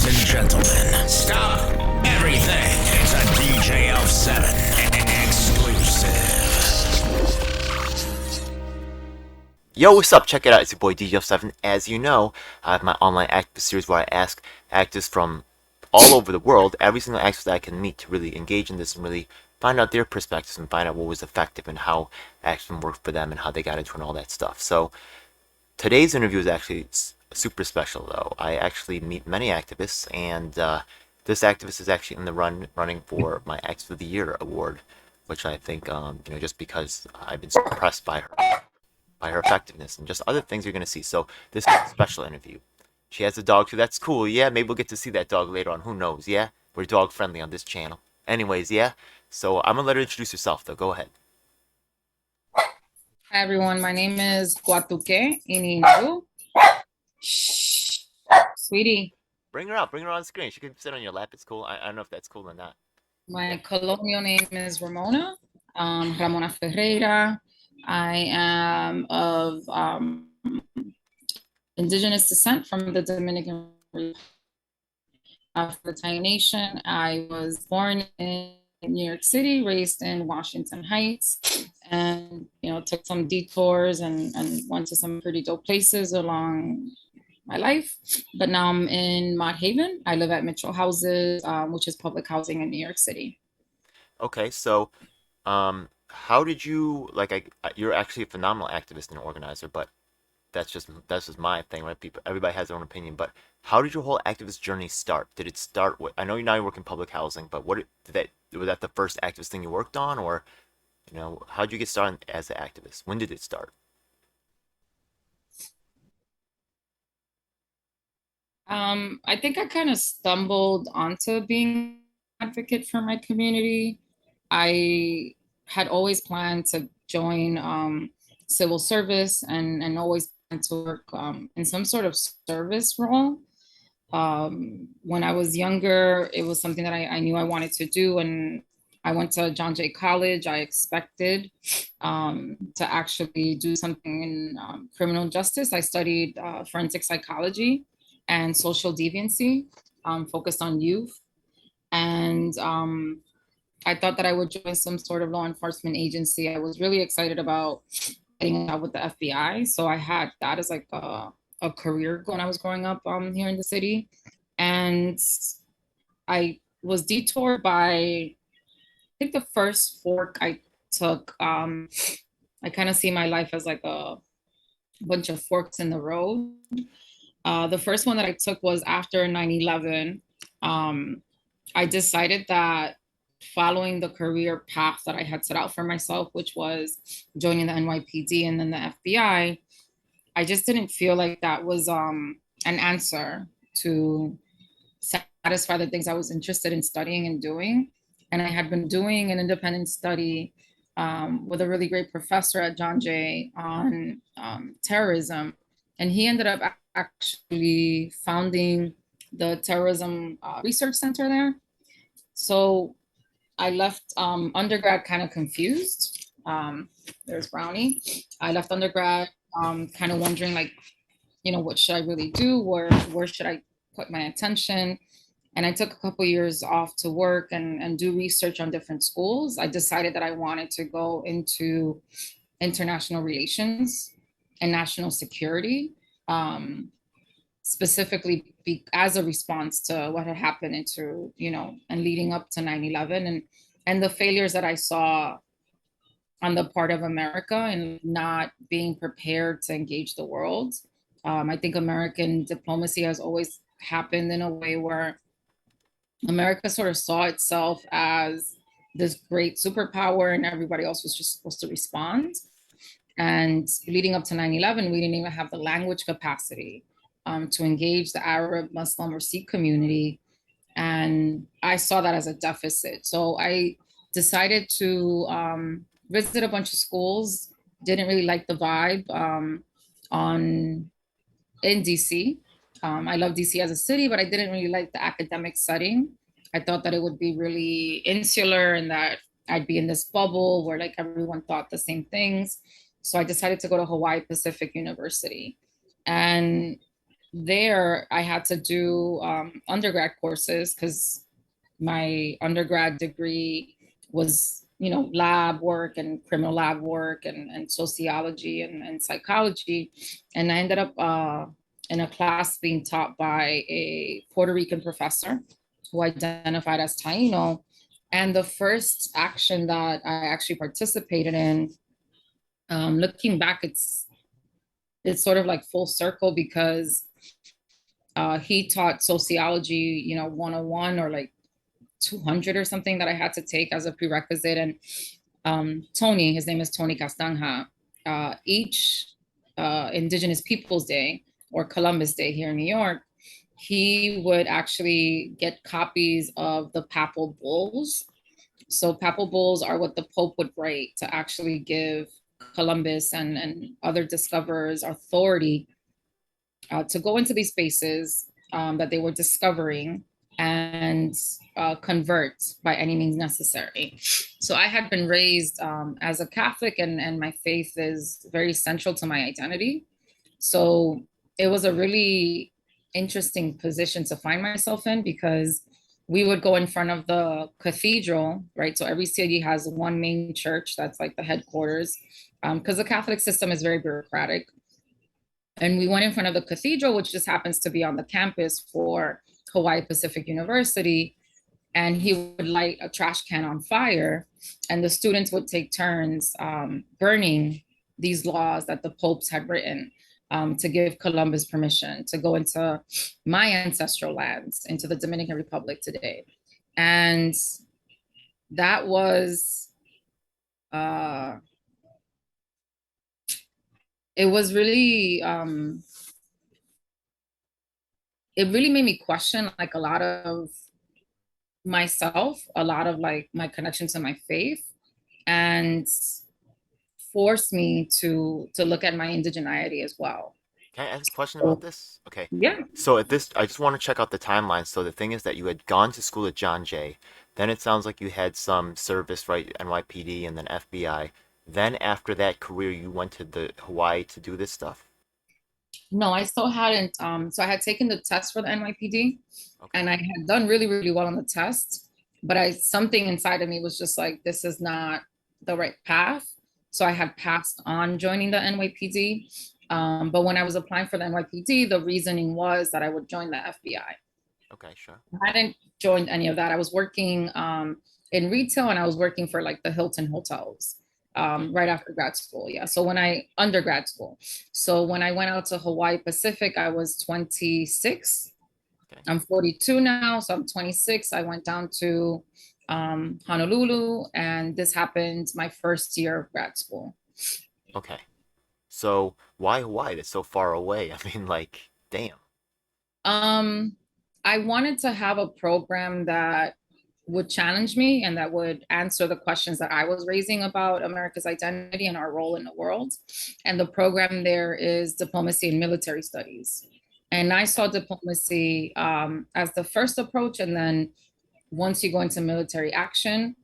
Ladies and gentlemen, stop everything. It's a DJ 7 exclusive. Yo, what's up? Check it out. It's your boy DJ7. As you know, I have my online activist series where I ask activists from all over the world, every single activist that I can meet, to really engage in this and really find out their perspectives and find out what was effective and how action worked for them and how they got into it and all that stuff. So today's interview is actually super special, though. I actually meet many activists, and this activist is actually in the running for my Activist of the Year award, which I think, just because I've been so impressed by her effectiveness and just other things you're going to see. So this is a special interview. She has a dog too. That's cool. Yeah, maybe we'll get to see that dog later on. Who knows? Yeah, we're dog friendly on this channel. Anyways, yeah. So I'm gonna let her introduce herself though. Go ahead. Hi everyone, my name is Guatuque Ininu. Shh, sweetie. Bring her out. Bring her on the screen. She can sit on your lap. It's cool. I don't know if that's cool or not. My colonial name is Ramona, Ramona Ferryra. I am of indigenous descent from the Dominican Republic of the Thai Nation. I was born in New York City, raised in Washington Heights, and took some detours and went to some pretty dope places along my life. But now I'm in Mott Haven. I live at Mitchell Houses, which is public housing in New York City. Okay, so how did you like? You're actually a phenomenal activist and organizer, but that's just my thing, right? People, everybody has their own opinion, but how did your whole activist journey start? Did it start with? I know you now you work in public housing, but did that was that the first activist thing you worked on, or how did you get started as an activist? When did it start? I think I kind of stumbled onto being an advocate for my community. I had always planned to join civil service and always planned to work in some sort of service role. When I was younger, it was something that I knew I wanted to do. And I went to John Jay College. I expected to actually do something in criminal justice. I studied forensic psychology and social deviancy, focused on youth. And I thought that I would join some sort of law enforcement agency. I was really excited about getting a job with the FBI. So I had that as like a career when I was growing up here in the city. And I was detoured by, I think the first fork I took, I kind of see my life as like a bunch of forks in the road. The first one that I took was after 9/11. I decided that following the career path that I had set out for myself, which was joining the NYPD and then the FBI, I just didn't feel like that was an answer to satisfy the things I was interested in studying and doing. And I had been doing an independent study with a really great professor at John Jay on terrorism. And he ended up actually founding the terrorism research center there. So I left undergrad kind of confused. There's Brownie. I left undergrad kind of wondering, like, what should I really do? Where should I put my attention? And I took a couple years off to work and do research on different schools. I decided that I wanted to go into international relations and national security, specifically as a response to what had happened and leading up to 9/11 and the failures that I saw on the part of America and not being prepared to engage the world. I think American diplomacy has always happened in a way where America sort of saw itself as this great superpower and everybody else was just supposed to respond. And leading up to 9/11, we didn't even have the language capacity to engage the Arab, Muslim, or Sikh community. And I saw that as a deficit. So I decided to visit a bunch of schools, didn't really like the vibe on in DC. I love DC as a city, but I didn't really like the academic setting. I thought that it would be really insular and that I'd be in this bubble where like everyone thought the same things. So I decided to go to Hawaii Pacific University. And there I had to do undergrad courses because my undergrad degree was, lab work and criminal lab work and sociology and psychology. And I ended up in a class being taught by a Puerto Rican professor who identified as Taino. And the first action that I actually participated in, looking back, it's sort of like full circle because he taught sociology, 101 or like 200 or something that I had to take as a prerequisite. And Tony, his name is Tony Castanja, each Indigenous Peoples Day or Columbus Day here in New York, he would actually get copies of the papal bulls. So papal bulls are what the Pope would write to actually give Columbus and other discoverers authority to go into these spaces that they were discovering and convert by any means necessary. So I had been raised as a Catholic, and my faith is very central to my identity. So it was a really interesting position to find myself in because we would go in front of the cathedral, right? So every city has one main church that's like the headquarters, because the Catholic system is very bureaucratic. And we went in front of the cathedral, which just happens to be on the campus for Hawaii Pacific University. And he would light a trash can on fire, and the students would take turns burning these laws that the popes had written to give Columbus permission to go into my ancestral lands, into the Dominican Republic today. And that was uh, it was really it really made me question like a lot of myself, a lot of like my connection to my faith, and forced me to look at my indigeneity as well. Can I ask a question about So, this? Okay. yeah. So at this, I just want to check out the timeline. So the thing is that you had gone to school at John Jay. Then it sounds like you had some service, right? NYPD and then FBI. Then after that career, you went to the Hawaii to do this stuff. No, I still hadn't. So I had taken the test for the NYPD Okay. and I had done really, really well on the test. But something inside of me was just like, this is not the right path. So I had passed on joining the NYPD. But when I was applying for the NYPD, the reasoning was that I would join the FBI. Okay, sure. I hadn't joined any of that. I was working in retail and I was working for like the Hilton hotels Okay. right after grad school. Yeah. So undergrad school. So when I went out to Hawaii Pacific, I was 26. Okay. I'm 42 now. So I'm 26. I went down to Honolulu, and this happened my first year of grad school. Okay. So why Hawaii? It's so far away. I mean, like, damn. Um, I wanted to have a program that would challenge me and that would answer the questions that I was raising about America's identity and our role in the world. And the program there is diplomacy and military studies. And I Okay. saw diplomacy as the first approach. And then once you go into military action,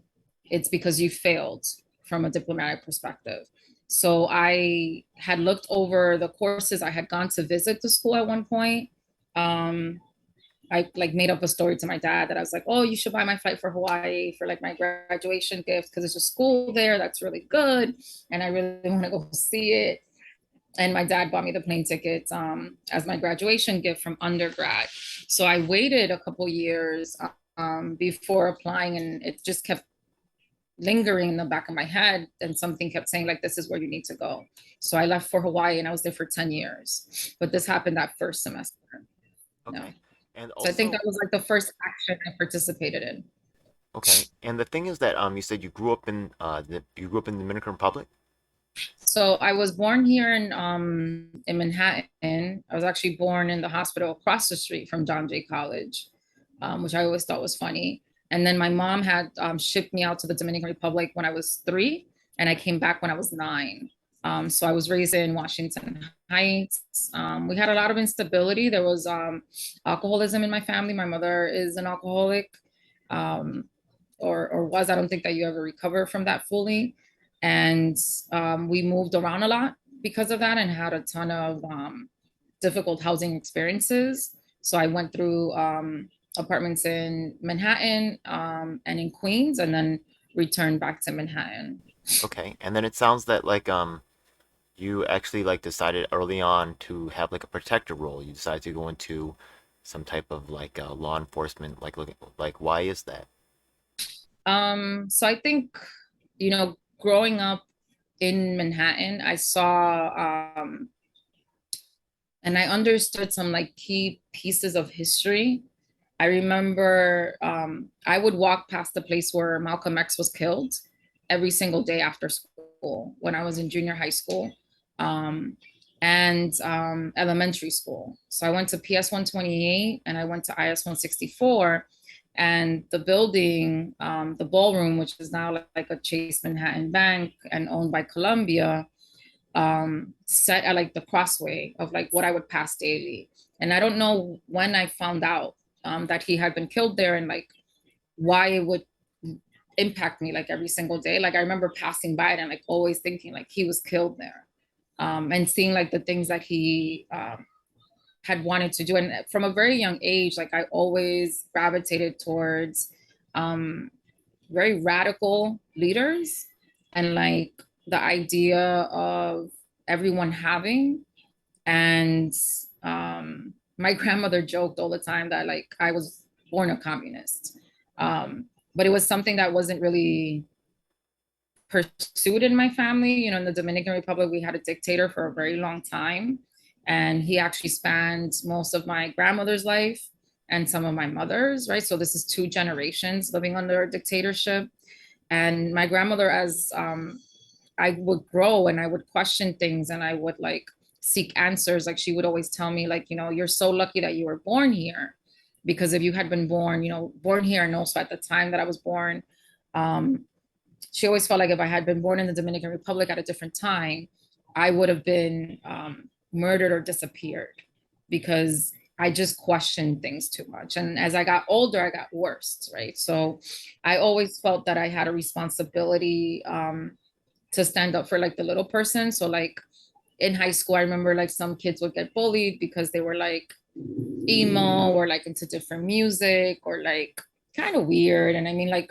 it's because you failed from a diplomatic perspective. So I had looked over the courses. I had gone to visit the school at one point. Um, I like made up a story to my dad that I was like, oh, you should buy my flight for Hawaii for like my graduation gift because there's a school there that's really good and I really want to go see it. And my dad bought me the plane tickets as my graduation gift from undergrad. So I waited a couple years before applying, and it just kept lingering in the back of my head. And something kept saying like, this is where you need to go. So I left for Hawaii and I was there for 10 years. But this happened that first semester. No. Okay. And So I think that also, was like the first action I participated in. okay. And the thing is that you said you grew up in you grew up in the Dominican Republic. So I was born here in Manhattan. I was actually born in the hospital across the street from John Jay College, which I always thought was funny. And then my mom had shipped me out to the Dominican Republic when I was 3, and I came back when I was 9. So I was raised in Washington Heights. We had a lot of instability. There was alcoholism in my family. My mother is an alcoholic, um, or was. I don't think that you ever recover from that fully. And we moved around a lot because of that and had a ton of difficult housing experiences. So I went through apartments in Manhattan and in Queens, and then returned back to Manhattan. Okay, and then it sounds that like you actually like decided early on to have like a protector role. You decided to go into some type of like law enforcement. Like looking like why is that? So I think, growing up in Manhattan, I saw and I understood some like key pieces of history. I remember I would walk past the place where Malcolm X was killed every single day after school when I was in junior high school um, and elementary school. So I went to PS 128 and I went to IS 164. And the building, the ballroom, which is now like a Chase Manhattan Bank and owned by Columbia, set at like the crossway of like what I would pass daily. And I don't know when I found out that he had been killed there and like why it would impact me like every single day. Like I remember passing by it and like always thinking like he was killed there, and seeing like the things that he had wanted to do. And from a very young age, like I always gravitated towards um, very radical leaders and like the idea of everyone having. And my grandmother joked all the time that like I was born a communist. But it was something that wasn't really pursued in my family. In the Dominican Republic, we had a dictator for a very long time. And he actually spanned most of my grandmother's life and some of my mother's, right? So this is two generations living under a dictatorship. And my grandmother, as I would grow and I would question things and I would like seek answers, like she would always tell me, like, you're so lucky that you were born here. Because if you had been born, born here, and also at the time that I was born, um, she always felt like if I had been born in the Dominican Republic at a different time, I would have been murdered or disappeared because I just questioned things too much. And as I got older, I got worse, right? So I always felt that I had a responsibility to stand up for like the little person. So like in high school, I remember like some kids would get bullied because they were like emo or like into different music or like kind of weird. And I mean, like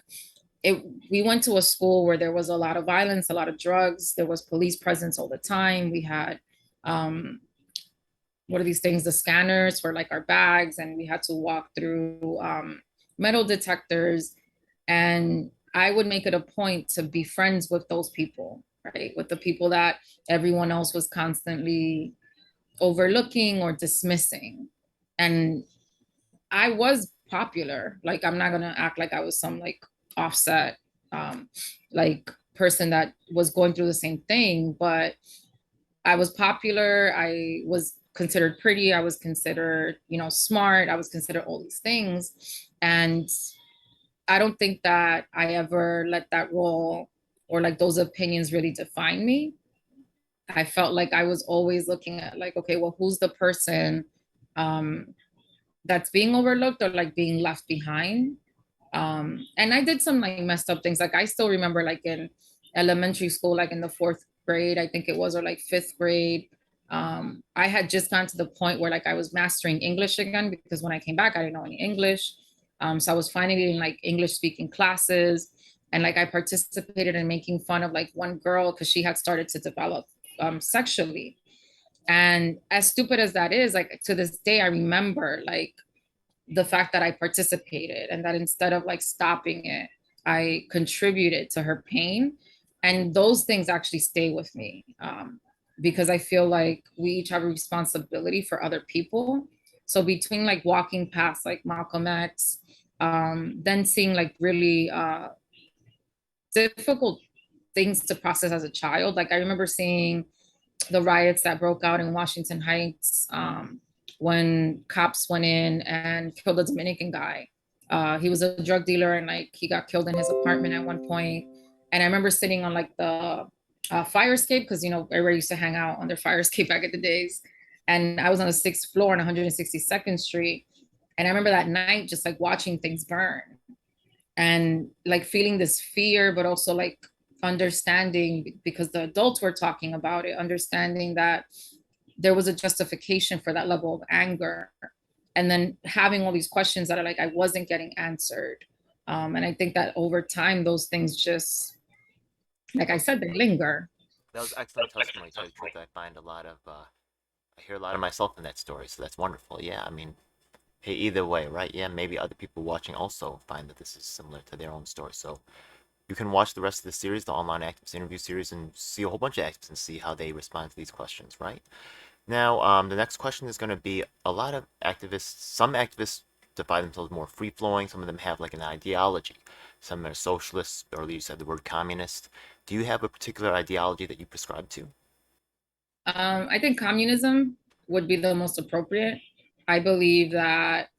it, we went to a school where there was a lot of violence, a lot of drugs. There was police presence all the time. We had, um, what are these things? The scanners for like our bags, and we had to walk through metal detectors. And I would make it a point to be friends with those people, right? With the people that everyone else was constantly overlooking or dismissing. And I was popular. Like I'm not gonna act like I was some like offset like person that was going through the same thing, but I was popular. I was considered pretty. I was considered, smart. I was considered all these things. And I don't think that I ever let that role or like those opinions really define me. I felt like I was always looking at like, okay, well, who's the person um, that's being overlooked or like being left behind? And I did some like messed up things. Like I still remember like in elementary school, like in the fourth grade, I think it was, or like fifth grade. I had just gotten to the point where like I was mastering English again because when I came back, I didn't know any English. So I was finding it in like English speaking classes. And like I participated in making fun of like one girl because she had started to develop sexually. And as stupid as that is, like to this day, I remember like the fact that I participated and that instead of like stopping it, I contributed to her pain. And those things actually stay with me because I feel like we each have a responsibility for other people. So between like walking past like Malcolm X, then seeing like really difficult things to process as a child. Like I remember seeing the riots that broke out in Washington Heights when cops went in and killed a Dominican guy. He was a drug dealer and like he got killed in his apartment at one point. And I remember sitting on like the fire escape because everybody used to hang out on their fire escape back in the days. And I was on the sixth floor on 162nd Street. And I remember that night just like watching things burn and like feeling this fear, but also like understanding because the adults were talking about it, understanding that there was a justification for that level of anger. And then having all these questions that are like, I wasn't getting answered. And I think that over time, those things just, like I said, they linger. That was excellent testimony. To tell you the truth, I find a lot of I hear a lot of myself in that story, so that's wonderful. Yeah, I mean, hey, either way, right? Yeah, maybe other people watching also find that this is similar to their own story. So you can watch the rest of the series, the online activists interview series, and see a whole bunch of activists and see how they respond to these questions, right? Now, the next question is going to be a lot of activists. Some activists define themselves more free flowing. Some of them have like an ideology. Some are socialists, or you said the word communist. Do you have a particular ideology that you prescribe to? I think communism would be the most appropriate. I believe that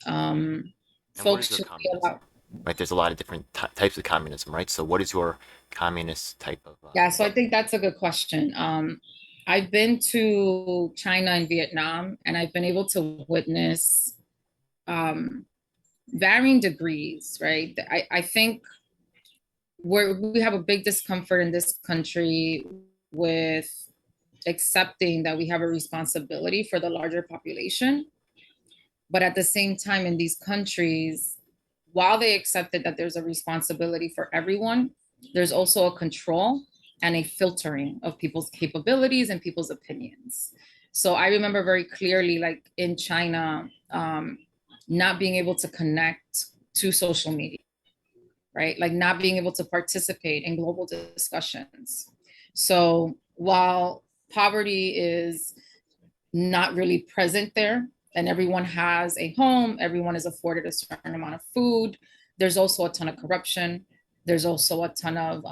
And what is folks your should be communism? allowed. Right, there's a lot of different types of communism, right? So, what is your communist type of? Yeah, so I think that's a good question. I've been to China and Vietnam, and I've been able to witness um, varying degrees, right? I think we have a big discomfort in this country with accepting that we have a responsibility for the larger population. But at the same time, in these countries, while they accepted that there's a responsibility for everyone, there's also a control and a filtering of people's capabilities and people's opinions. So I remember very clearly, like in China, not being able to connect to social media, right? Like not being able to participate in global discussions. So while poverty is not really present there, and everyone has a home, everyone is afforded a certain amount of food, there's also a ton of corruption, there's also a ton of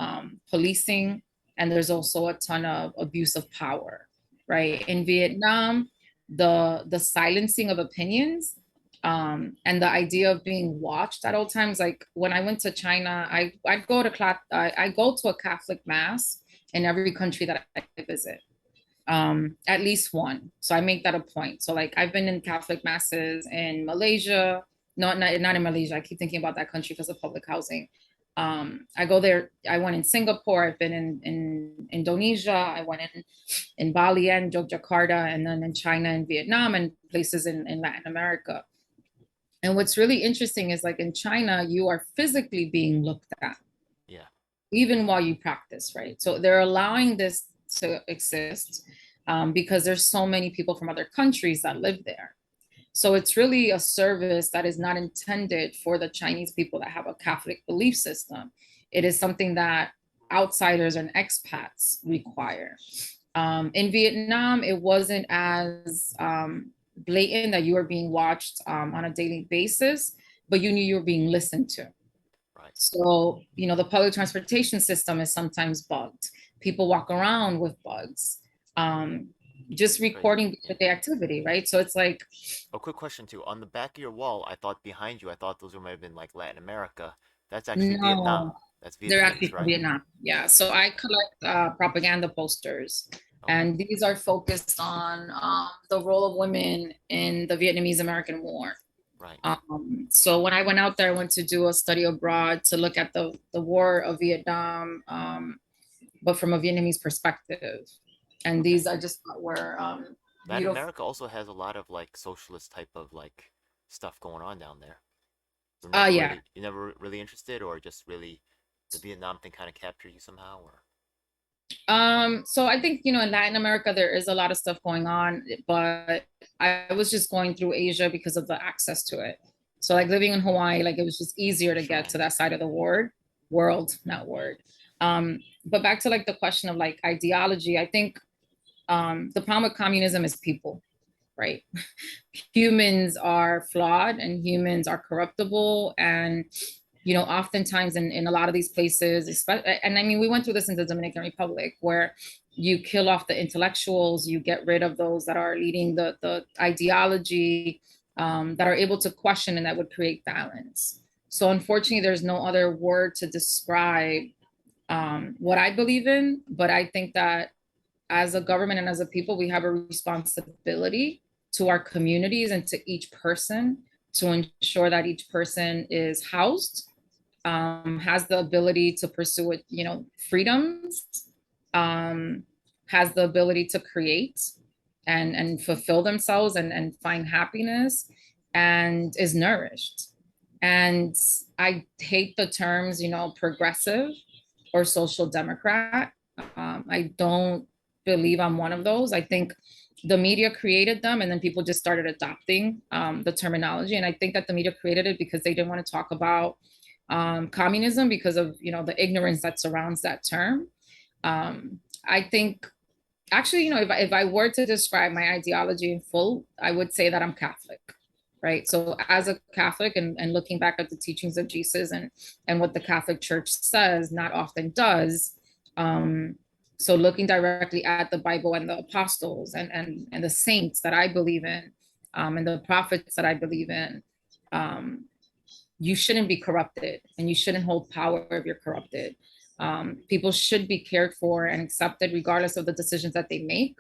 policing, and there's also a ton of abuse of power, right? In Vietnam, the silencing of opinions, and the idea of being watched at all times. Like when I went to China, I'd go to class, I go to a Catholic mass in every country that I visit, at least one. So I make that a point. So like I've been in Catholic masses in Malaysia, not in Malaysia. I keep thinking about that country because of public housing. I go there. I went in Singapore. I've been in Indonesia. I went in Bali and Yogyakarta, and then in China and Vietnam and places in Latin America. And what's really interesting is like in China, you are physically being looked at Yeah, even while you practice, right? So they're allowing this to exist because there's so many people from other countries that live there. So it's really a service that is not intended for the Chinese people that have a Catholic belief system. It is something that outsiders and expats require. In Vietnam, it wasn't as blatant that you were being watched on a daily basis, but you knew you were being listened to. right. So, you know, the public transportation system is sometimes bugged. People walk around with bugs. Um, just Crazy. recording Yeah. the activity, right? So it's like, A quick question too. On the back of your wall, I thought behind you, I thought those might have been like Latin America. That's actually Vietnam. no, That's they're actually Vietnamese, from right? Vietnam. Yeah. So I collect propaganda posters, Okay. and these are focused on the role of women in the Vietnamese American War. Right. So when I went out there, I went to do a study abroad to look at the war of Vietnam, but from a Vietnamese perspective. And Okay. these I just thought were Latin beautiful. America also has a lot of like socialist type of like stuff going on down there. Yeah. You never really interested, or just really the Vietnam thing kind of captured you somehow, or So I think, you know, in Latin America there is a lot of stuff going on, but I was just going through Asia because of the access to it. So like living in Hawaii, like it was just easier to get sure. to that side of the world, not word. But back to like the question of like ideology, I think the problem with communism is people, right? Humans are flawed and humans are corruptible, and you know, oftentimes in a lot of these places, especially, and I mean, we went through this in the Dominican Republic where you kill off the intellectuals, you get rid of those that are leading the ideology, that are able to question and that would create balance. So unfortunately, there's no other word to describe what I believe in, but I think that as a government and as a people, we have a responsibility to our communities and to each person to ensure that each person is housed, has the ability to pursue it, you know, freedoms, um, has the ability to create, and fulfill themselves and find happiness and is nourished. And I hate the terms, progressive or social democrat. I don't believe I'm one of those. I think the media created them, and then people just started adopting the terminology. And I think that the media created it because they didn't want to talk about communism because of the ignorance that surrounds that term. I think actually, if I were to describe my ideology in full, I would say that I'm Catholic, right? So as a Catholic, and looking back at the teachings of Jesus and what the Catholic Church says, not often does. Um, so looking directly at the Bible and the apostles and the saints that I believe in, and the prophets that I believe in, um, you shouldn't be corrupted, and you shouldn't hold power if you're corrupted. People should be cared for and accepted regardless of the decisions that they make,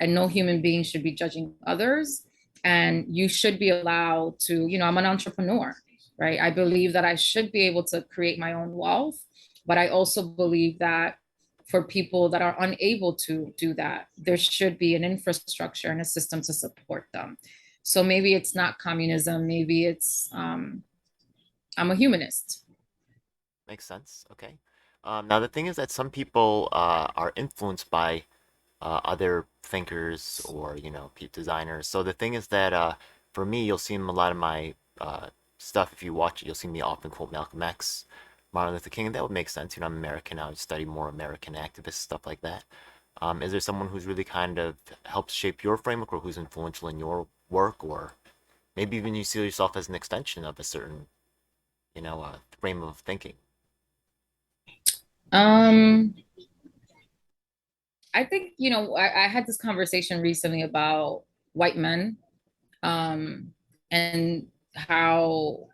and no human being should be judging others. And you should be allowed to, I'm an entrepreneur, right? I believe that I should be able to create my own wealth, but I also believe that for people that are unable to do that, there should be an infrastructure and a system to support them. So maybe it's not communism, maybe it's I'm a humanist. Makes sense. Okay. Now the thing is that some people are influenced by other thinkers or designers. So the thing is that for me, you'll see in a lot of my stuff. If you watch it, you'll see me often quote Malcolm X, Martin Luther King, and that would make sense. I'm American. I would study more American activists, stuff like that. Is there someone who's really kind of helped shape your framework, or who's influential in your work, or maybe even you see yourself as an extension of a certain, frame of thinking? Um, I think, I had this conversation recently about white men, um, and how,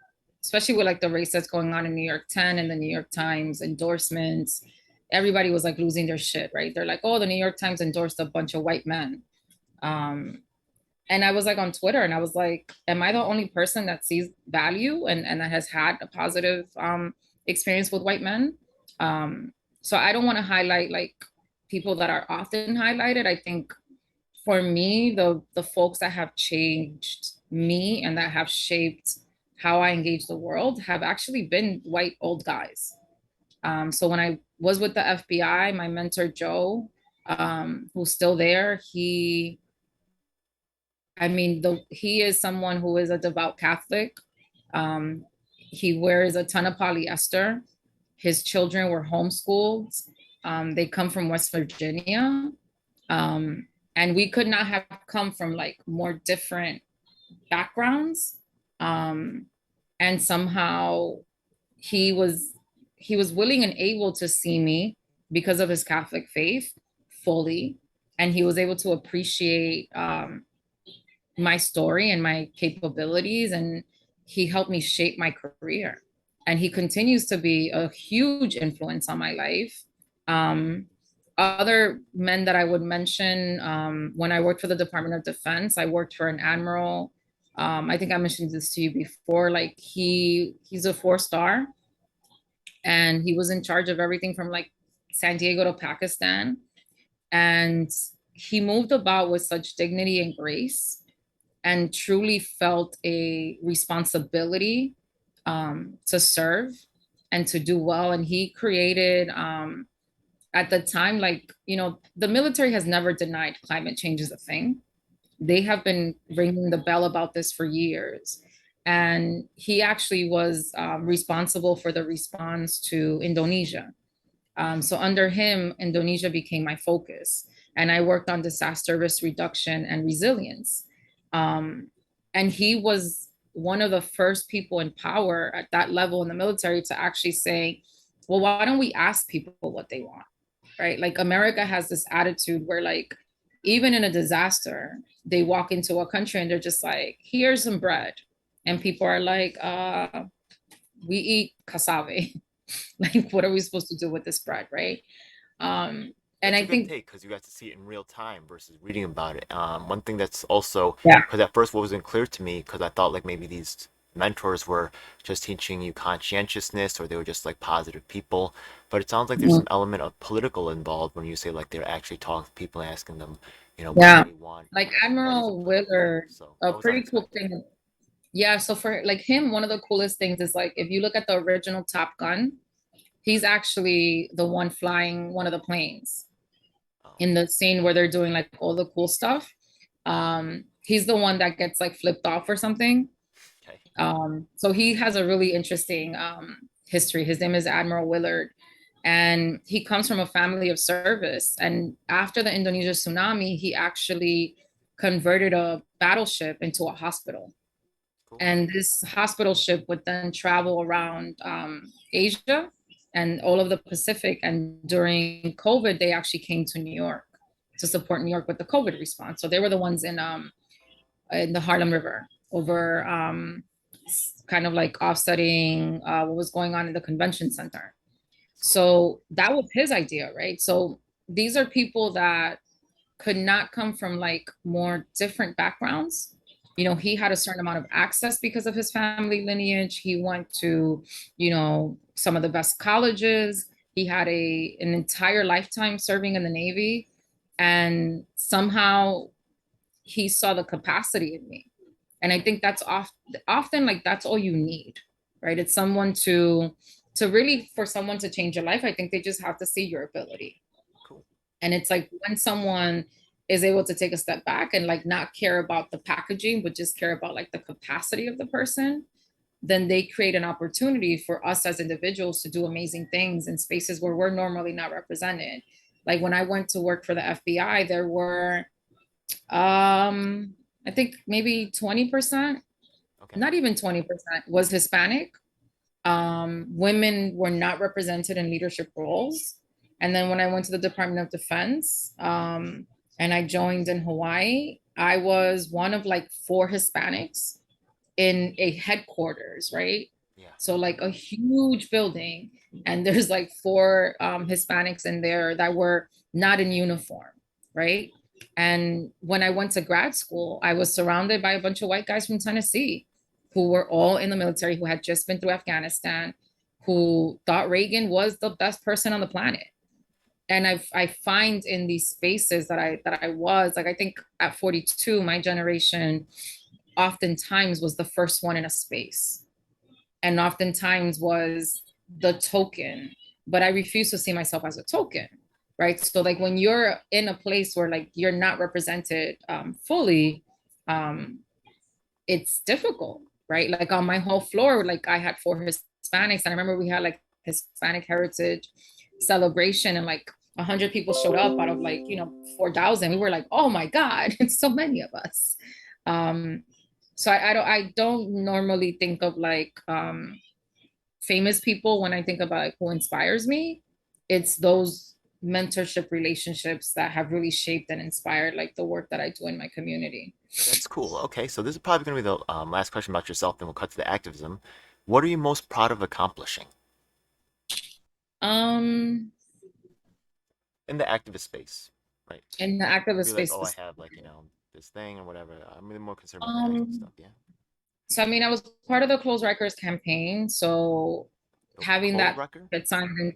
especially with like the race that's going on in New York 10 and the New York Times endorsements, everybody was like losing their shit, right? They're like, oh, the New York Times endorsed a bunch of white men. Um, and I was like on Twitter, and I was like, am I the only person that sees value and that has had a positive experience with white men? Um, so I don't want to highlight like people that are often highlighted. I think for me, the folks that have changed me and that have shaped how I engage the world have actually been white old guys. So when I was with the FBI, my mentor Joe, who's still there, he is someone who is a devout Catholic. He wears a ton of polyester. His children were homeschooled. They come from West Virginia. Um, and we could not have come from like more different backgrounds. Um, and somehow he was he was willing and able to see me because of his Catholic faith fully. And he was able to appreciate my story and my capabilities, and he helped me shape my career, and he continues to be a huge influence on my life. um, Other men that I would mention, when I worked for the Department of Defense, I worked for an admiral. I think I mentioned this to you before, like he's a 4 star, and he was in charge of everything from like San Diego to Pakistan, and he moved about with such dignity and grace, and truly felt a responsibility to serve and to do well. And he created, at the time, like, the military has never denied climate change is a thing. They have been ringing the bell about this for years. And he actually was responsible for the response to Indonesia. So under him, Indonesia became my focus. And I worked on disaster risk reduction and resilience. Um, and he was one of the first people in power at that level in the military to actually say, well, why don't we ask people what they want? Right? Like America has this attitude where like, even in a disaster, they walk into a country and they're just like, here's some bread. And people are like, we eat cassave. Like, what are we supposed to do with this bread, right? Um, and That's a I good think, take because you got to see it in real time versus reading about it. One thing that's also, yeah. because at first what wasn't clear to me, because I thought like maybe these mentors were just teaching you conscientiousness or they were just like positive people, but it sounds like there's some element of political involved when you say like they're actually talking to people and asking them what Yeah. they want. Like That is Admiral incredibly cool. Willard, So a that was pretty cool unexpected. thing. Yeah, so for like him, one of the coolest things is like if you look at the original Top Gun, he's actually the one flying one of the planes Oh, in the scene where they're doing like all the cool stuff. He's the one that gets like flipped off or something. okay. So he has a really interesting history. His name is Admiral Willard, and he comes from a family of service. And after the Indonesia tsunami, he actually converted a battleship into a hospital. Cool. And this hospital ship would then travel around Asia and all of the Pacific. And during COVID, they actually came to New York to support New York with the COVID response. So they were the ones in the Harlem River over kind of like offsetting what was going on in the convention center. That's cool. So that was his idea, right? So these are people that could not come from like more different backgrounds. He had a certain amount of access because of his family lineage. He went to, some of the best colleges. He had an entire lifetime serving in the Navy. And somehow he saw the capacity in me. And I think that's often like that's all you need, right? It's someone to really for someone to change your life. I think they just have to see your ability. Cool. And it's like when someone is able to take a step back and like not care about the packaging, but just care about like the capacity of the person, then they create an opportunity for us as individuals to do amazing things in spaces where we're normally not represented. Like when I went to work for the FBI, there were I think maybe 20%, Okay. not even 20% was Hispanic. Women were not represented in leadership roles. And then when I went to the Department of Defense, and I joined in Hawaii, I was one of like four Hispanics in a headquarters, right? Yeah. So like a huge building, and there's like four Hispanics in there that were not in uniform, right? And when I went to grad school, I was surrounded by a bunch of white guys from Tennessee who were all in the military, who had just been through Afghanistan, who thought Reagan was the best person on the planet. And I find in these spaces that I was like, I think at 42, my generation oftentimes was the first one in a space and oftentimes was the token, but I refuse to see myself as a token, right? So like when you're in a place where like you're not represented fully, um, it's difficult, right? Like on my whole floor, like I had four Hispanics, and I remember we had like Hispanic Heritage celebration, and like 100 people showed up out of like 4,000. We were like, oh my god, it's so many of us. Um, so I don't normally think of like famous people when I think about like who inspires me. It's those mentorship relationships that have really shaped and inspired like the work that I do in my community. That's cool. Okay, so this is probably going to be the last question about yourself, then we'll cut to the activism. What are you most proud of accomplishing Um, in the activist space? Right. in the Could activist be like, space oh, I have like, specifically. this thing or whatever. I'm really more concerned about the active Um, stuff. Yeah. so I mean, I was part of the Close Rikers campaign, so Oh, having Close that Record? get signed in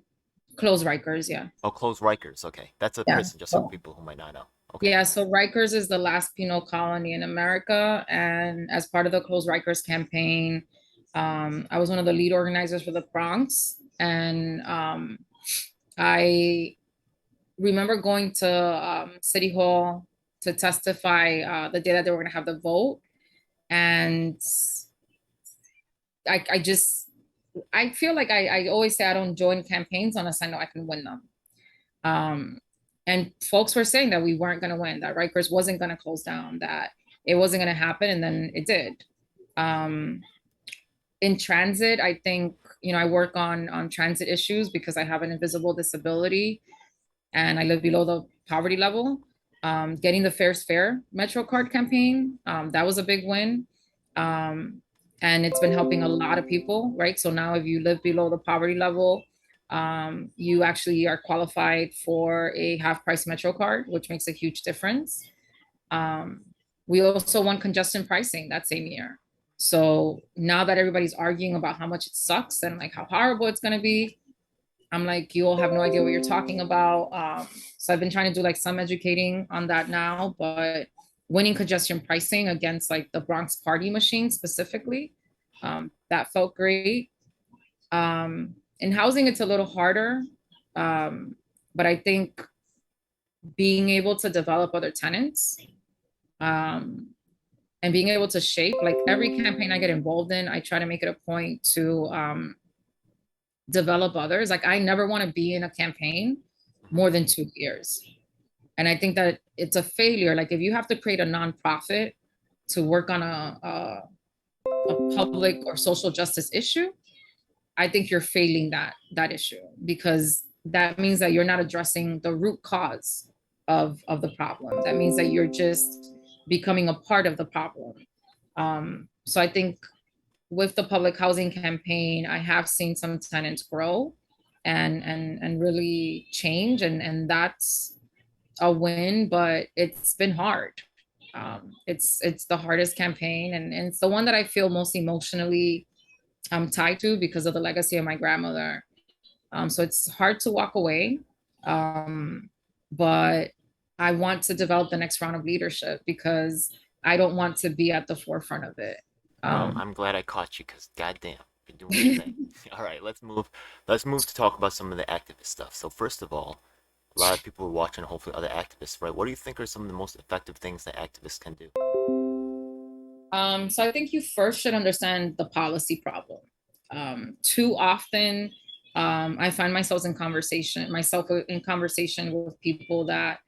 Close Rikers, yeah. Oh, Close Rikers. Okay. That's a Yeah. prison, just so So people who might not know. Okay. yeah, so Rikers is the last penal colony in America. And as part of the Close Rikers campaign, I was one of the lead organizers for the Bronx. And I remember going to City Hall to testify the day that they were going to have the vote. And I just, I feel like I always say I don't join campaigns unless I know I can win them. Um, and folks were saying that we weren't going to win, that Rikers wasn't going to close down, that it wasn't going to happen, and then it did. Um, in transit, I think I work on transit issues because I have an invisible disability and I live below the poverty level. Getting the Fair's Fair Metro Card campaign, that was a big win. Um, and it's been helping a lot of people, right? So now if you live below the poverty level, you actually are qualified for a half price Metro card, which makes a huge difference. Um, we also won congestion pricing that same year. So now that everybody's arguing about how much it sucks and like how horrible it's going to be, I'm like, you all have no idea what you're talking about. So I've been trying to do like some educating on that now, but winning congestion pricing against like the Bronx party machine specifically, that felt great. In housing, it's a little harder. But I think being able to develop other tenants, um, and being able to shape like every campaign I get involved in, I try to make it a point to develop others. Like I never want to be in a campaign more than 2 years. And I think that it's a failure. Like if you have to create a nonprofit to work on a public or social justice issue, I think you're failing that issue, because that means that you're not addressing the root cause of the problem. That means that you're just becoming a part of the problem. So I think with the public housing campaign, I have seen some tenants grow and really change, and that's a win, but it's been hard. It's the hardest campaign, and it's the one that I feel most emotionally tied to because of the legacy of my grandmother. So it's hard to walk away, but I want to develop the next round of leadership because I don't want to be at the forefront of it. Well, Um, I'm glad I caught you because goddamn, you're doing your thing. All right, let's move. Let's move to talk about some of the activist stuff. So first of all, a lot of people are watching, hopefully other activists, right? What do you think are some of the most effective things that activists can do? so I think you first should understand the policy problem. Too often, I find myself in conversation with people that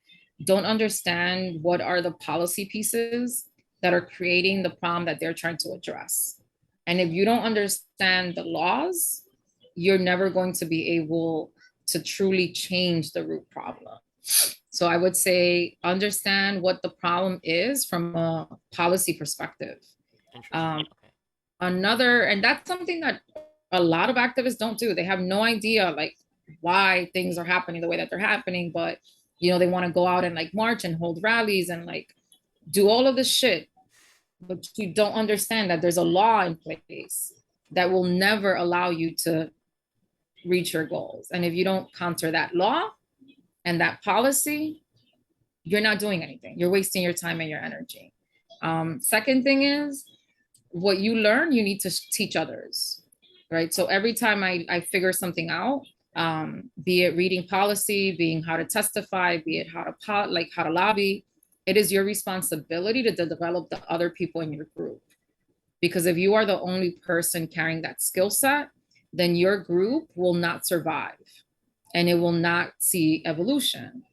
don't understand what are the policy pieces that are creating the problem that they're trying to address. And if you don't understand the laws, you're never going to be able to truly change the root problem. So I would say understand what the problem is from a policy perspective. Interesting. Um, Okay. and that's something that a lot of activists don't do. They have no idea like why things are happening the way that they're happening, but they want to go out and like march and hold rallies and like do all of this shit, but you don't understand that there's a law in place that will never allow you to reach your goals. And if you don't counter that law and that policy, you're not doing anything. You're wasting your time and your energy. Second thing is what you learn, you need to teach others, right? So every time I figure something out, be it reading policy, being how to testify, be it how to lobby, it is your responsibility to develop the other people in your group. Because if you are the only person carrying that skill set, then your group will not survive and it will not see evolution,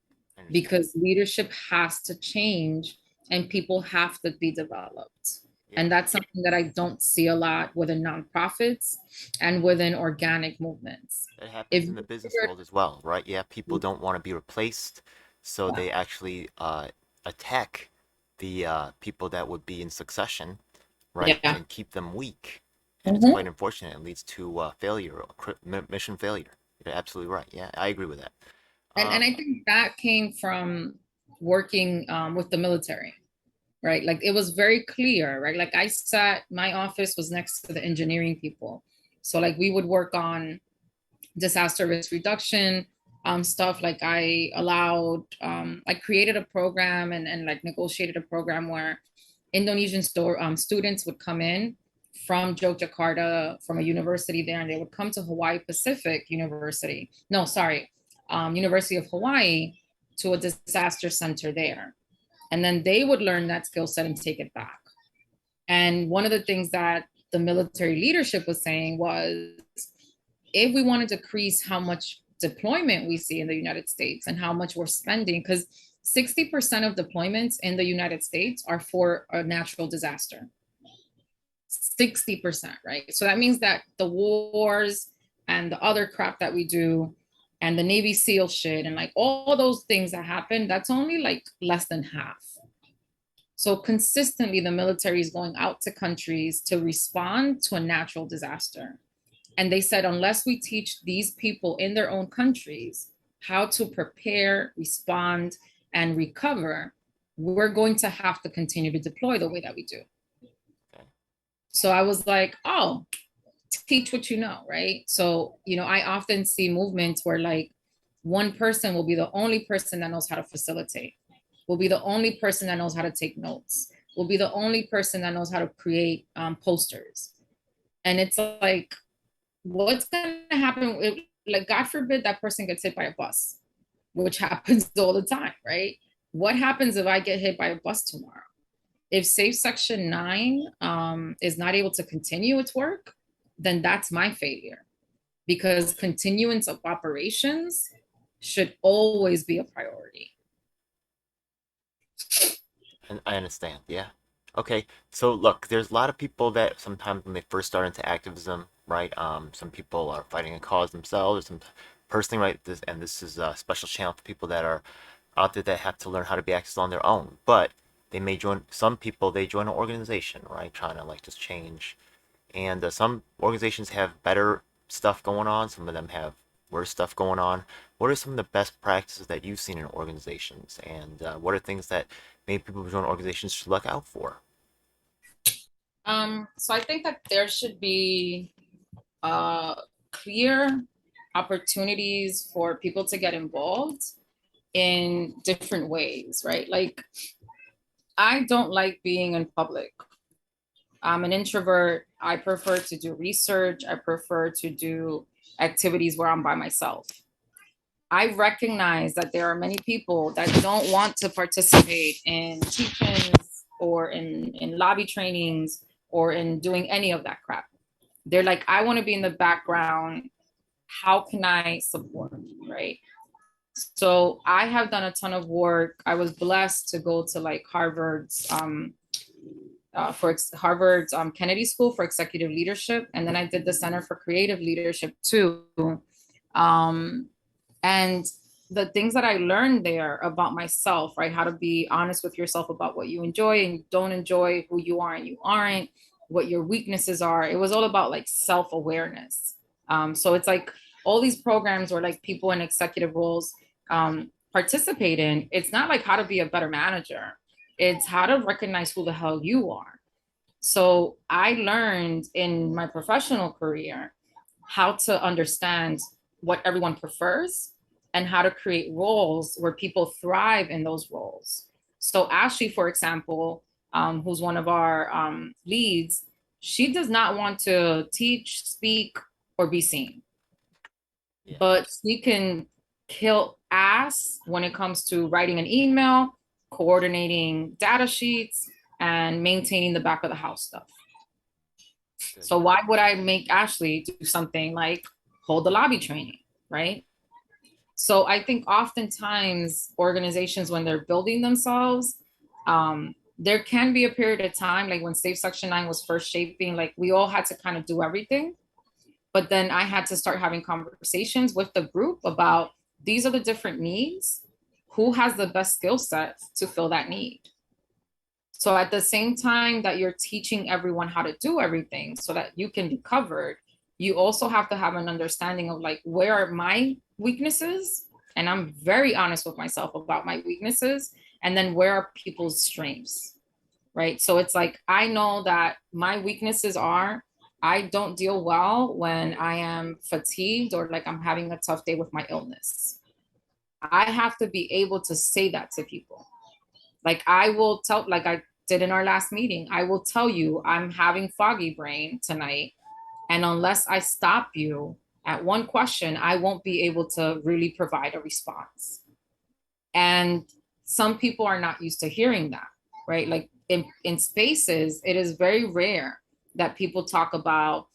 because leadership has to change and people have to be developed. Yeah. And that's something that I don't see a lot within nonprofits and within organic movements. It If happens in you the business figure, world as well, right? Yeah, people don't want to be replaced, so they actually attack the people that would be in succession, right, yeah. and keep them weak. And it's quite Mhm. unfortunate. It leads to failure, mission failure. You're absolutely right. Yeah, I agree with that. And Um, I think that came from working with the military, right? Like it was very clear, right? Like my office was next to the engineering people. So like we would work on disaster risk reduction stuff. Like I created a program and like negotiated a program where Indonesian students would come in from Yogyakarta, from a university there, and they would come to Hawaii Pacific University. No, sorry, University of Hawaii, to a disaster center there. And then they would learn that skill set and take it back. And one of the things that the military leadership was saying was, if we want to decrease how much deployment we see in the United States and how much we're spending, because 60% of deployments in the United States are for a natural disaster. 60%, right? So that means that the wars and the other crap that we do and the Navy SEAL shit and like all those things that happen, that's only like less than half. So consistently, the military is going out to countries to respond to a natural disaster. And they said, unless we teach these people in their own countries how to prepare, respond, and recover, we're going to have to continue to deploy the way that we do. okay. So I was like, oh, teach what you know, right? So, I often see movements where like one person will be the only person that knows how to facilitate, will be the only person that knows how to take notes, will be the only person that knows how to create posters. And it's like, what's going to happen if, like, God forbid that person gets hit by a bus, which happens all the time, right? What happens if I get hit by a bus tomorrow? If Safe Section 9 is not able to continue its work, then that's my failure, because continuance of operations should always be a priority. And I understand. Yeah. Okay. So look, there's a lot of people that sometimes when they first start into activism, right? Some people are fighting a cause themselves, or some personally, right? This is a special channel for people that are out there that have to learn how to be activists on their own. But they may join. Some people they join an organization, right? Trying to like just change. And some organizations have better stuff going on. Some of them have worse stuff going on. What are some of the best practices that you've seen in organizations, and what are things that maybe people who join organizations should look out for? So I think that there should be uh, clear opportunities for people to get involved in different ways, right? Like, I don't like being in public. I'm an introvert. I prefer to do research. I prefer to do activities where I'm by myself. I recognize that there are many people that don't want to participate in teach-ins or in lobby trainings or in doing any of that crap. They're like, I want to be in the background. How can I support, right? So I have done a ton of work. I was blessed to go to like Harvard's Kennedy School for Executive Leadership, and then I did the Center for Creative Leadership too. Um, and the things that I learned there about myself, right? How to be honest with yourself about what you enjoy and don't enjoy, who you are and you aren't, what your weaknesses are. It was all about like self-awareness. So it's like all these programs where like people in executive roles participate in, it's not like how to be a better manager. It's how to recognize who the hell you are. So I learned in my professional career how to understand what everyone prefers and how to create roles where people thrive in those roles. So Ashley, for example, who's one of our leads, she does not want to teach, speak, or be seen, Yeah. but she can kill ass when it comes to writing an email, coordinating data sheets, and maintaining the back of the house stuff. Good. So why would I make Ashley do something like hold the lobby training, right? So I think oftentimes organizations, when they're building themselves, there can be a period of time, like when Safe Section 9 was first shaping, like we all had to kind of do everything. But then I had to start having conversations with the group about these are the different needs. Who has the best skill set to fill that need? So at the same time that you're teaching everyone how to do everything so that you can be covered, you also have to have an understanding of like, where are my weaknesses? And I'm very honest with myself about my weaknesses. And then where are people's strengths, right? So it's like, I know that my weaknesses are, I don't deal well when I am fatigued or like I'm having a tough day with my illness. I have to be able to say that to people. Like I will tell, like I did in our last meeting, I will tell you I'm having foggy brain tonight. And unless I stop you at one question, I won't be able to really provide a response. And some people are not used to hearing that, right? Like in spaces, it is very rare that people talk about,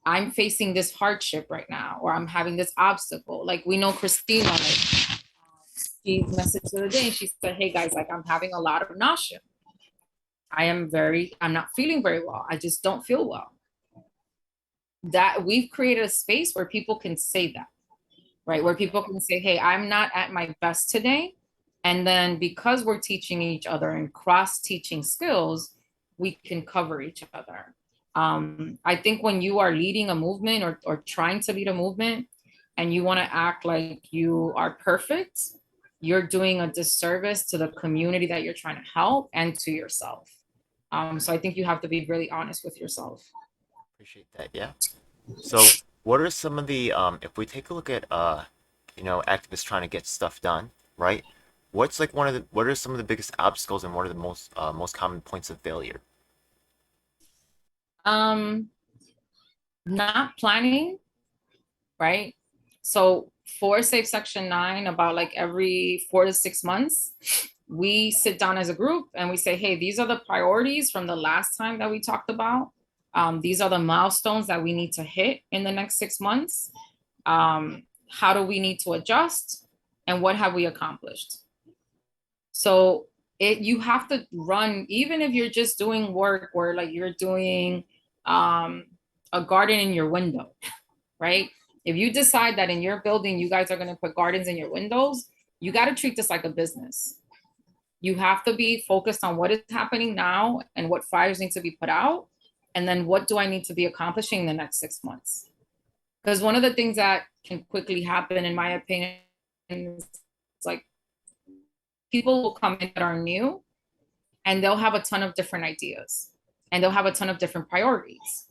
I'm facing this hardship right now, or I'm having this obstacle. Like we know Christina, like she messaged the other day and she said, hey guys, like I'm having a lot of nausea. I'm not feeling very well. I just don't feel well. That we've created a space where people can say that, right? Where people can say, hey, I'm not at my best today. And then because we're teaching each other and cross teaching skills, we can cover each other. I think when you are leading a movement or trying to lead a movement and you want to act like you are perfect, you're doing a disservice to the community that you're trying to help and to yourself. So I think you have to be really honest with yourself. Appreciate that. Yeah. So, what are some of the if we take a look at activists trying to get stuff done, right? What's like one of the what are some of the biggest obstacles and what are the most common points of failure? Um, Not planning, right? So for Safe Section 9, about like every 4 to 6 months, we sit down as a group and we say, hey, these are the priorities from the last time that we talked about. These are the milestones that we need to hit in the next 6 months. How do we need to adjust? And what have we accomplished? So you have to run, even if you're just doing work where like you're doing um, a garden in your window, right? If you decide that in your building, you guys are going to put gardens in your windows, you got to treat this like a business. You have to be focused on what is happening now and what fires need to be put out. And then what do I need to be accomplishing in the next 6 months? Because one of the things that can quickly happen, in my opinion, is like people will come in that are new and they'll have a ton of different ideas and they'll have a ton of different priorities.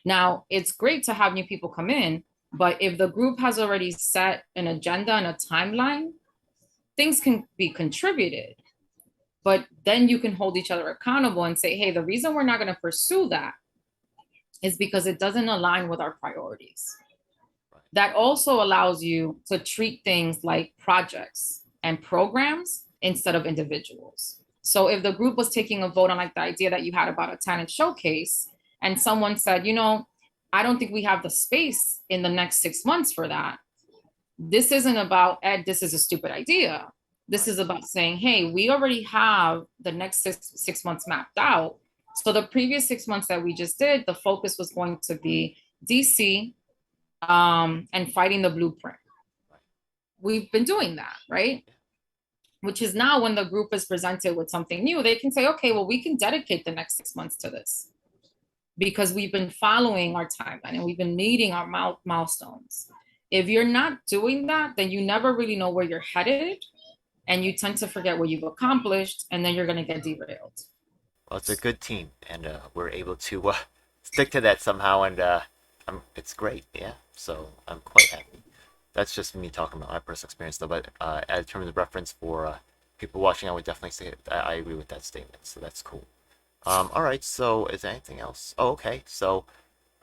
Now, it's great to have new people come in, but if the group has already set an agenda and a timeline, things can be contributed. But then you can hold each other accountable and say, hey, the reason we're not going to pursue that is because it doesn't align with our priorities. That also allows you to treat things like projects and programs instead of individuals. So if the group was taking a vote on like the idea that you had about a talent showcase, and someone said, I don't think we have the space in the next 6 months for that. This isn't about, Ed, this is a stupid idea. This is about saying, hey, we already have the next six months mapped out. So the previous 6 months that we just did, the focus was going to be DC, and fighting the blueprint. We've been doing that, right? Which is now when the group is presented with something new, they can say, okay, well, we can dedicate the next 6 months to this because we've been following our timeline and we've been meeting our milestones. If you're not doing that, then you never really know where you're headed and you tend to forget what you've accomplished and then you're going to get derailed. Well, it's a good team, and we're able to stick to that somehow, and it's great. Yeah, so I'm quite happy. That's just me talking about my personal experience, though. But in terms of reference for people watching, I would definitely say that I agree with that statement. So that's cool. All right. So is there anything else? Oh, okay. So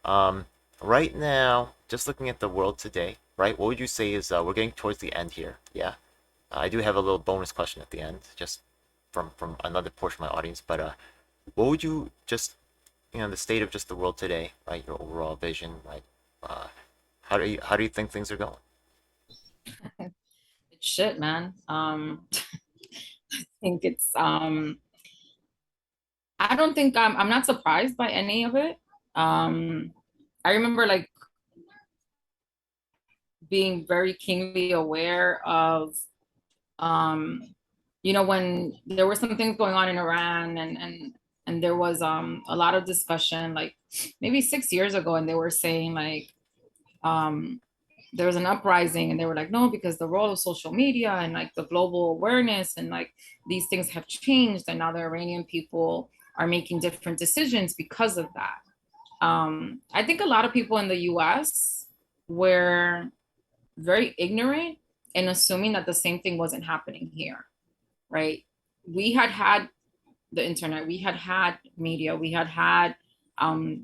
um, right now, just looking at the world today, right? What would you say is we're getting towards the end here? Yeah. I do have a little bonus question at the end, just from another portion of my audience. But what would you just the state of just the world today, right? Your overall vision, right? Uh, how do you think things are going? It's shit, man. I think it's I don't think I'm not surprised by any of it. I remember like being very keenly aware of um when there were some things going on in Iran, and there was a lot of discussion like maybe 6 years ago, and they were saying like um there was an uprising and they were like, no, because the role of social media and like the global awareness and like these things have changed and now the Iranian people are making different decisions because of that. I think a lot of people in the US were very ignorant in assuming that the same thing wasn't happening here, right? We had the internet, we had media, we had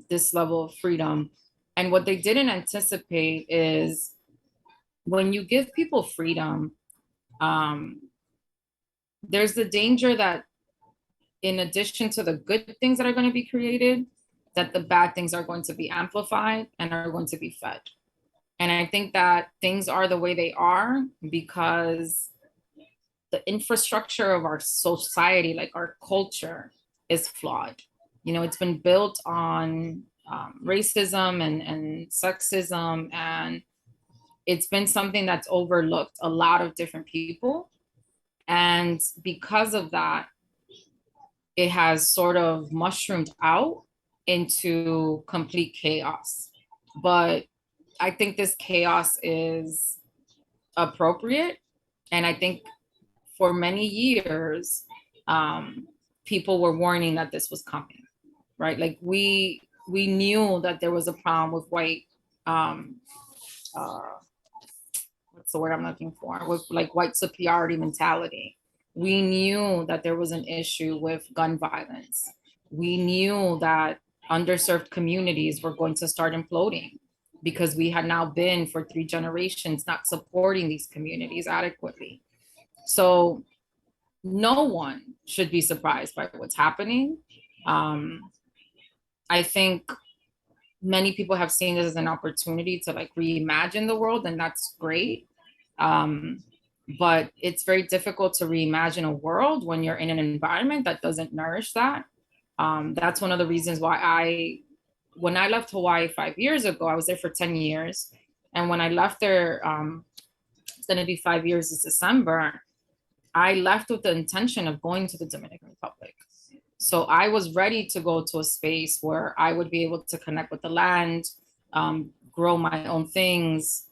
this level of freedom. And what they didn't anticipate is when you give people freedom, um, there's the danger that in addition to the good things that are going to be created, that the bad things are going to be amplified and are going to be fed. And I think that things are the way they are because the infrastructure of our society, like our culture, is flawed. It's been built on racism and sexism, and it's been something that's overlooked a lot of different people. And because of that, it has sort of mushroomed out into complete chaos. But I think this chaos is appropriate. And I think for many years, um, people were warning that this was coming, right? Like we knew that there was a problem with white um, uh, what's the word I'm looking for? With like white superiority mentality. We knew that there was an issue with gun violence. We knew that underserved communities were going to start imploding because we had now been for 3 generations not supporting these communities adequately. So no one should be surprised by what's happening. Um, I think many people have seen this as an opportunity to like reimagine the world, and that's great. Um, but it's very difficult to reimagine a world when you're in an environment that doesn't nourish that. That's one of the reasons why when I left Hawaii 5 years ago, I was there for 10 years. And when I left there, it's going to be 5 years this December, I left with the intention of going to the Dominican Republic. So I was ready to go to a space where I would be able to connect with the land, grow my own things,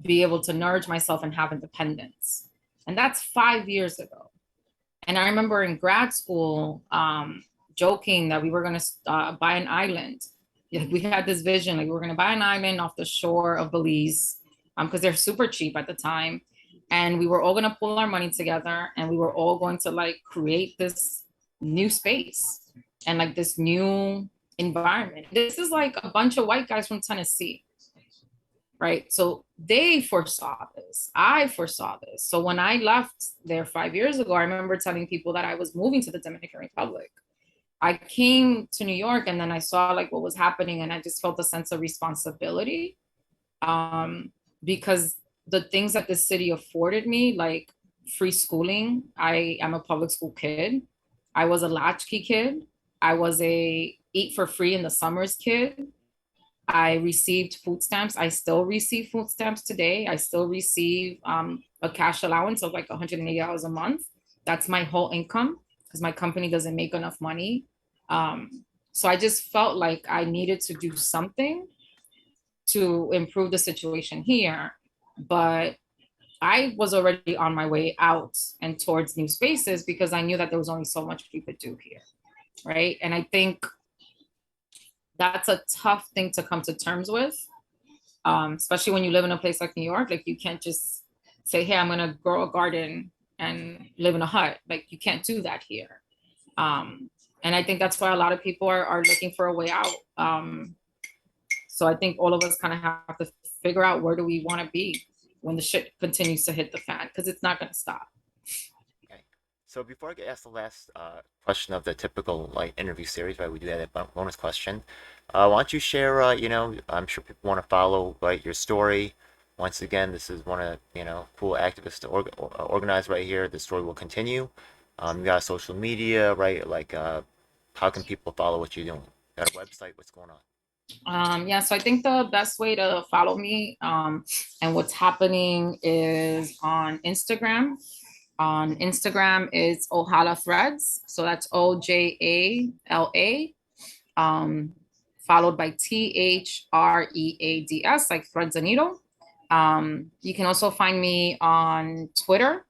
be able to nourish myself and have independence. And that's 5 years ago. And I remember in grad school, joking that we were going to buy an island. We had this vision, like we were going to buy an island off the shore of Belize, because they're super cheap at the time. And we were all going to pull our money together, and we were all going to like create this new space and like this new environment. This is like a bunch of white guys from Tennessee, right? So they foresaw this. I foresaw this. So when I left there 5 years ago, I remember telling people that I was moving to the Dominican Republic. I came to New York and then I saw like what was happening, and I just felt a sense of responsibility, because the things that the city afforded me, like free schooling. I am a public school kid. I was a latchkey kid. I was a eat for free in the summers kid. I received food stamps. I still receive food stamps today. I still receive a cash allowance of like $180 a month. That's my whole income because my company doesn't make enough money. So I just felt like I needed to do something to improve the situation here. But I was already on my way out and towards new spaces because I knew that there was only so much we could do here. Right. And I think that's a tough thing to come to terms with, especially when you live in a place like New York. Like you can't just say, hey, I'm going to grow a garden and live in a hut. Like you can't do that here. And I think that's why a lot of people are looking for a way out. So I think all of us kind of have to figure out where do we want to be when the shit continues to hit the fan, because it's not going to stop. Okay. So before I get asked the last question of the typical like interview series, right? We do that bonus question. Why don't you share? I'm sure people want to follow right your story. Once again, this is one of cool activists to organize right here. The story will continue. You got social media, right? Like, how can people follow what you're doing? Got a website? What's going on? Yeah, so I think the best way to follow me and what's happening is on Instagram. On Instagram, it's Ohala Threads. So that's OJALA, followed by THREADS, like threads and needle. You can also find me on Twitter,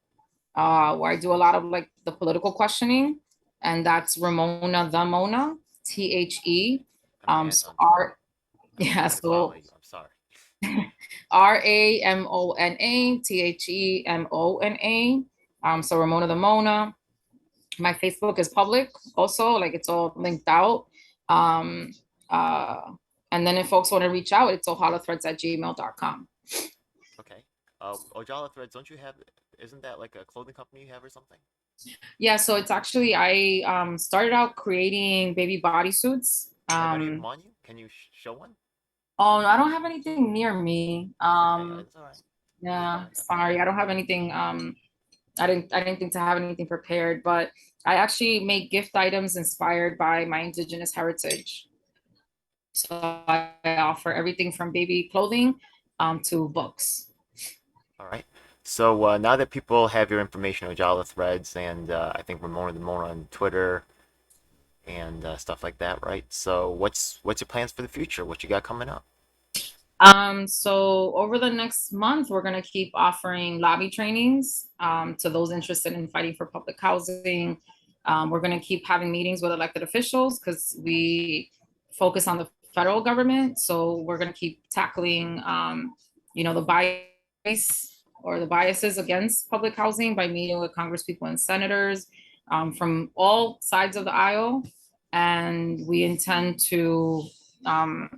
where I do a lot of like the political questioning, and that's Ramona the Mona, THE. So R, yeah, so I'm sorry. RAMONA THEMONA. So Ramona the Mona. My Facebook is public also, like it's all linked out. Um, uh, and then if folks want to reach out, it's ohalathreads@gmail.com. Okay. Ojala Threads, don't you have? Isn't that like a clothing company you have or something? Yeah, so it's actually I started out creating baby bodysuits. Have any of them on you? Can you show one? Oh, I don't have anything near me. Okay, it's all right. Yeah, sorry, I don't have anything. I didn't think to have anything prepared, but I actually make gift items inspired by my indigenous heritage. So I offer everything from baby clothing to books. All right. So now that people have your information, Ojala Threads, and I think Ramona the Mona on Twitter and stuff like that, right? So what's your plans for the future? What you got coming up? So over the next month, we're gonna keep offering lobby trainings to those interested in fighting for public housing. We're gonna keep having meetings with elected officials because we focus on the federal government. So we're going to keep tackling, the bias or the biases against public housing by meeting with congresspeople and senators from all sides of the aisle. And we intend to um,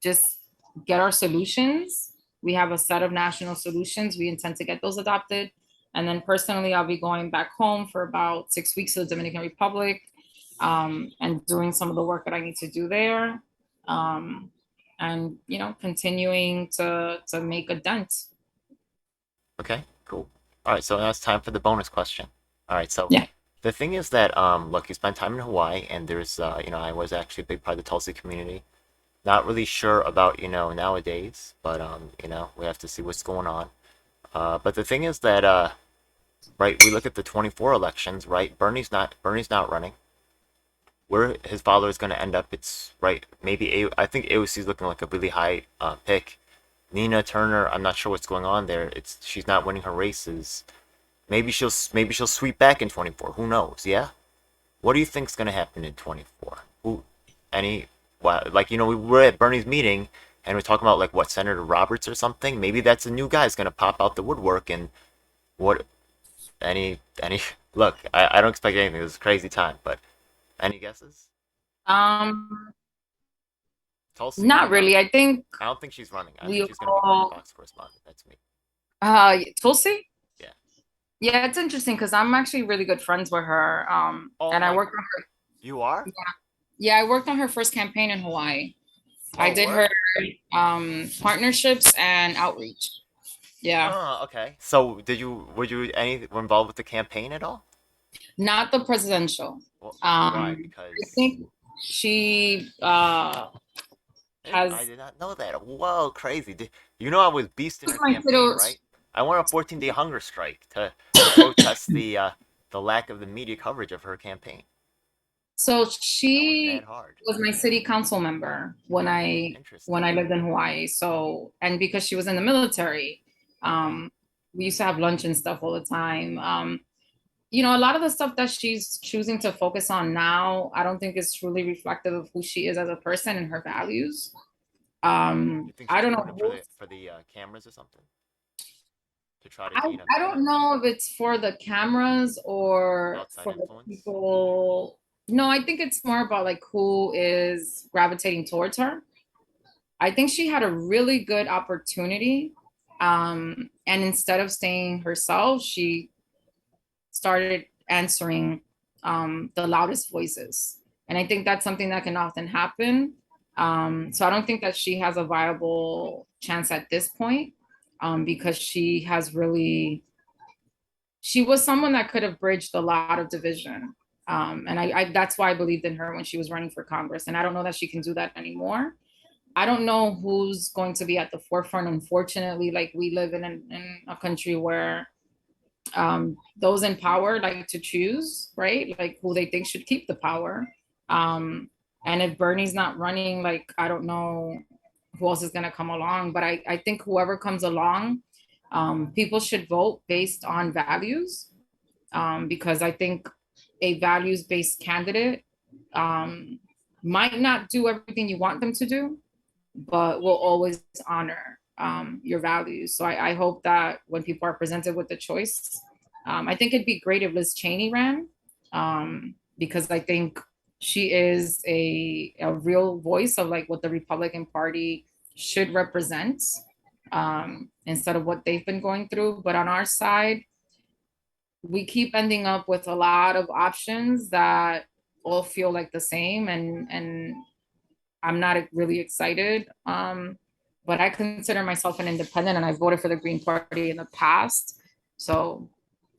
just get our solutions. We have a set of national solutions. We intend to get those adopted. And then personally, I'll be going back home for about 6 weeks to the Dominican Republic, and doing some of the work that I need to do there. Um, and continuing to make a dent. Okay, cool. All right, so now it's time for the bonus question. All right, so Yeah. the thing is that look, you spent time in Hawaii, and there's I was actually a big part of the Tulsi community. Not really sure about nowadays, but we have to see what's going on. But the thing is that right, we look at the 24 elections, right? Bernie's not running. Where his father is going to end up, it's right. Maybe I think AOC is looking like a really high pick. Nina Turner, I'm not sure what's going on there. She's not winning her races. Maybe she'll sweep back in 24. Who knows? Yeah. What do you think's gonna happen in 24? Who, any, well, like we were at Bernie's meeting and we're talking about like what Senator Roberts or something. Maybe that's a new guy's gonna pop out the woodwork and what? Any? Look, I don't expect anything. This is a crazy time, but any guesses? Um, Tulsi Not might run. really. I think I don't think she's running. I think we she's gonna become a all Fox correspondent. That's me. Tulsi. Yeah. Yeah, it's interesting because I'm actually really good friends with her. Oh And I my, worked on her. you are? Yeah, I worked on her first campaign in Hawaii. I Oh, did her word? partnerships and outreach. Yeah, Okay. So were involved with the campaign at all? not the presidential. Well, why? I Because think she I has did not know that. Whoa, crazy. I was beasting her my campaign, kiddos. right? I went on a 14-day hunger strike to protest the lack of the media coverage of her campaign. So I went that she hard. was my city council member when Interesting. I lived in Hawaii. So, and because she was in the military, Okay. we used to have lunch and stuff all the time. A lot of the stuff that she's choosing to focus on now, I don't think is truly reflective of who she is as a person and her values. You think I she's don't doing know it who for the cameras or something to try to I, gain a I don't know if it's for the cameras or outside for the influence? people. No, I think it's more about like who is gravitating towards her. I think she had a really good opportunity. And instead of staying herself, she started answering the loudest voices. And I think that's something that can often happen. So I don't think that she has a viable chance at this point, because she was someone that could have bridged a lot of division. And I that's why I believed in her when she was running for Congress. And I don't know that she can do that anymore. I don't know who's going to be at the forefront. Unfortunately, like we live in a country where those in power like to choose, right? Like who they think should keep the power. Um, and if Bernie's not running, like I don't know who else is going to come along. But I think whoever comes along, people should vote based on values, because I think a values based candidate um, might not do everything you want them to do, but will always honor your values. So I hope that when people are presented with the choice, I think it'd be great if Liz Cheney ran, because I think she is a real voice of like what the Republican Party should represent, instead of what they've been going through. But on our side, we keep ending up with a lot of options that all feel like the same, and I'm not really excited. But I consider myself an independent and I voted for the Green Party in the past. So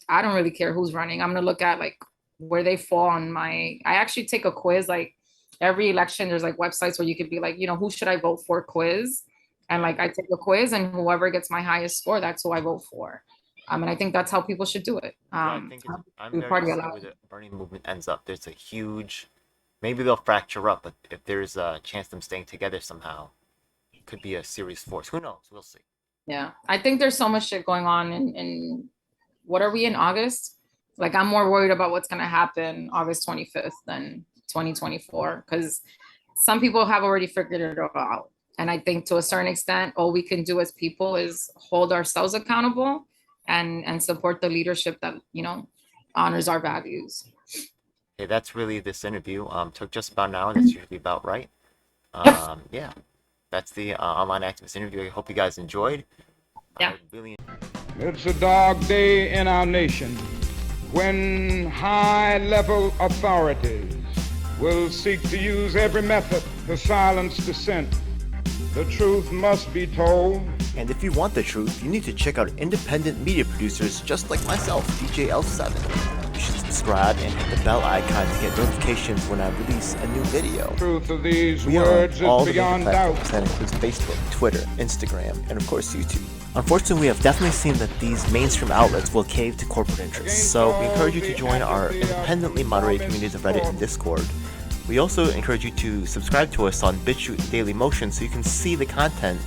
I don't really care who's running. I'm gonna look at like where they fall on I actually take a quiz like every election. There's like websites where you could be like, who should I vote for quiz? And Yeah. like I take a quiz and whoever gets my highest score, that's who I vote for. And I think that's how people should do it. Yeah, I think I'm Green very Party interested to see allowed. where the Bernie movement ends up. There's a huge, maybe they'll fracture up, but if there's a chance of them staying together somehow, it could be a serious force. Who knows? We'll see. Yeah. I think there's so much shit going on in what are we in August? Like I'm more worried about what's gonna happen August 25th than 2024, because some people have already figured it out. And I think to a certain extent, all we can do as people is hold ourselves accountable and support the leadership that, honors our values. Okay, that's really this interview. Took just about an hour. That's usually about right. Yeah, that's the online activist interview. I hope you guys enjoyed. Yeah. It's a dark day in our nation when high-level authorities will seek to use every method to silence dissent. The truth must be told. And if you want the truth, you need to check out independent media producers just like myself, DJL7. You should subscribe and hit the bell icon to get notifications when I release a new video. Truth of these We are words on all is the beyond major doubt. platforms. That includes Facebook, Twitter, Instagram, and of course YouTube. Unfortunately, we have definitely seen that these mainstream outlets will cave to corporate interests, so we encourage you to join our independently moderated communities of Reddit and Discord. We also encourage you to subscribe to us on BitChute and Daily Motion so you can see the content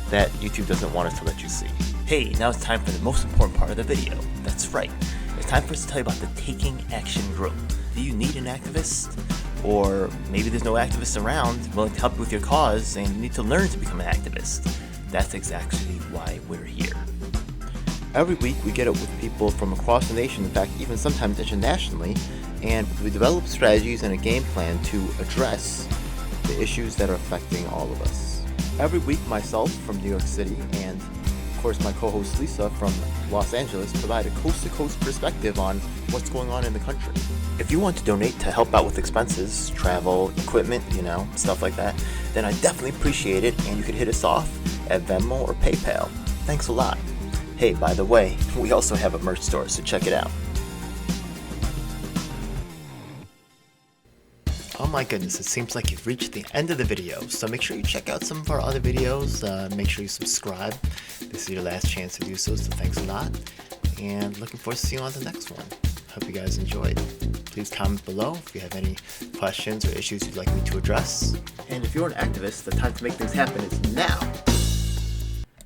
that YouTube doesn't want us to let you see. Hey, now it's time for the most important part of the video. That's right. It's time for us to tell you about the Taking Action Group. Do you need an activist? Or maybe there's no activists around willing to help you with your cause and you need to learn to become an activist. That's exactly why we're here. Every week we get up with people from across the nation, in fact even sometimes internationally, and we develop strategies and a game plan to address the issues that are affecting all of us. Every week myself from New York City and of course my co-host Lisa from Los Angeles provide a coast-to-coast perspective on what's going on in the country. If you want to donate to help out with expenses, travel, equipment, stuff like that, then I definitely appreciate it, and you can hit us off at Venmo or PayPal. Thanks a lot. Hey, by the way, we also have a merch store, so check it out. Oh my goodness, it seems like you've reached the end of the video, so make sure you check out some of our other videos, make sure you subscribe. This is your last chance to do so thanks a lot, and looking forward to seeing you on the next one. Hope you guys enjoyed. Please comment below if you have any questions or issues you'd like me to address. And if you're an activist, the time to make things happen is now.